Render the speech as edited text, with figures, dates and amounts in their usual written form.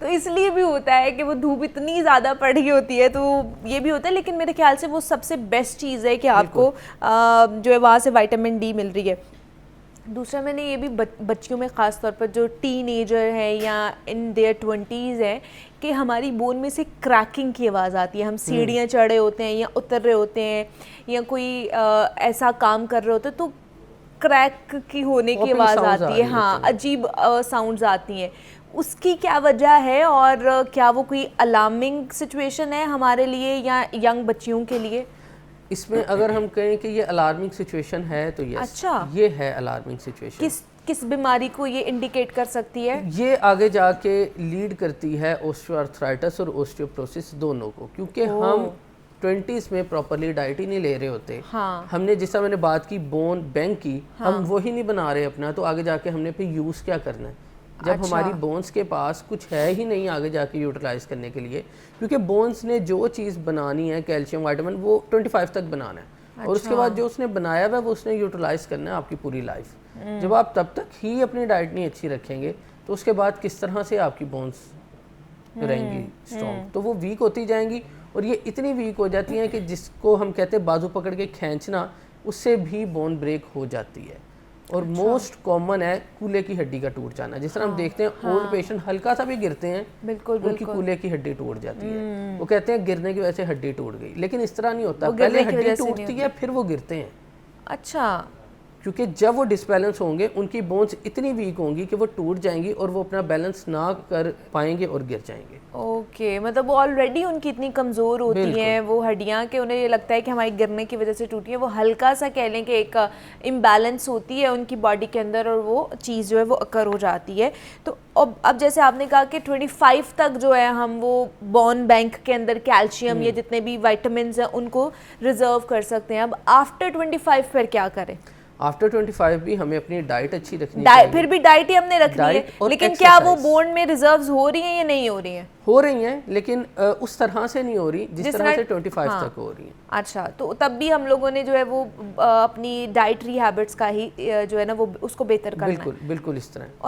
तो इसलिए भी होता है कि वो धूप इतनी ज़्यादा पड़ रही होती है, तो ये भी होता है। लेकिन मेरे ख्याल से वो सबसे बेस्ट चीज़ है कि आपको जो है वहाँ से विटामिन डी मिल रही है। दूसरा मैंने ये भी बच्चियों में ख़ास तौर पर जो टीनेजर है या इन देयर 20s है कि हमारी बोन में से क्रैकिंग की आवाज़ आती है। हम सीढ़ियाँ चढ़ रहे होते हैं या उतर रहे होते हैं या कोई ऐसा काम कर रहे होते हैं तो क्रैक की होने की आवाज़ आती है। हाँ, अजीब साउंड्स आती हैं। उसकी क्या वजह है और क्या वो कोई अलार्मिंग सिचुएशन है हमारे लिए या यंग बच्चियों के लिए? इसमें अगर हम कहें कि ये अलार्मिंग सिचुएशन है तो यस, अच्छा, ये है अलार्मिंग सिचुएशन। किस बीमारी को ये इंडिकेट कर सकती है? ये आगे जाके लीड करती है ओस्टियोआर्थराइटिस और ओस्टियोपोरोसिस दोनों को, क्योंकि हम 20s में प्रॉपरली डाइट ही नहीं ले रहे होते। हाँ। हमने जैसा मैंने बात की बोन बैंक की, हाँ। हम वही नहीं बना रहे अपना, तो आगे जाके हमने फिर यूज़ क्या करना है जब हमारी बोन्स के पास कुछ है ही नहीं आगे जाके यूटिलाइज करने के लिए। क्योंकि बोन्स ने जो चीज़ बनानी है कैल्शियम विटामिन वो 25 तक बनाना है और उसके बाद जो उसने बनाया हुआ है वो उसने यूटिलाइज करना है आपकी पूरी लाइफ। जब आप तब तक ही अपनी डाइट नहीं अच्छी रखेंगे तो उसके बाद किस तरह से आपकी बोन्स रहेंगी स्ट्रॉन्ग, तो वो वीक होती जाएंगी और ये इतनी वीक हो जाती हैं कि जिसको हम कहते हैं बाजू पकड़ के खींचना, उससे भी बोन ब्रेक हो जाती है। और मोस्ट कॉमन है कूल्हे की हड्डी का टूट जाना। जिस तरह हम देखते हैं ओल्ड पेशेंट हल्का सा भी गिरते हैं, उनकी कूल्हे की हड्डी टूट जाती है। वो कहते हैं गिरने की वजह से हड्डी टूट गई, लेकिन इस तरह नहीं होता। पहले हड्डी टूटती है फिर वो गिरते हैं। अच्छा, क्योंकि जब वो डिसबैलेंस होंगे उनकी बोन्स इतनी वीक होंगी कि वो टूट जाएंगी और वो अपना बैलेंस ना कर पाएंगे और गिर जाएंगे। ओके, मतलब वो ऑलरेडी उनकी इतनी कमज़ोर होती हैं वो हड्डियां कि उन्हें ये लगता है कि हमारी गिरने की वजह से टूटी है। वो हल्का सा कह लें कि एक इम्बैलेंस होती है उनकी बॉडी के अंदर और वो चीज़ जो है वो अकर हो जाती है। तो अब जैसे आपने कहा कि 25 तक जो है हम वो बोन बैंक के अंदर कैल्शियम या जितने भी विटामिन हैं उनको रिजर्व कर सकते हैं। अब आफ्टर 25 फिर क्या करें? आफ्टर 25 भी हमें अपनी डाइट अच्छी रखनी चाहिए। फिर भी डाइट ही हमने रखनी है, लेकिन क्या वो बोन में रिजर्व्स हो रही हैं या नहीं हो रही हैं? हो रही हैं, लेकिन उस तरह से नहीं हो रही जिस तरह से 25 तक हो रही हैं। अच्छा, तो तब भी हम लोगों ने जो है वो अपनी डाइटरी हैबिट्स का ही जो है ना वो उसको बेहतर करना है। बिल्कुल बिल्कुल इस तरह।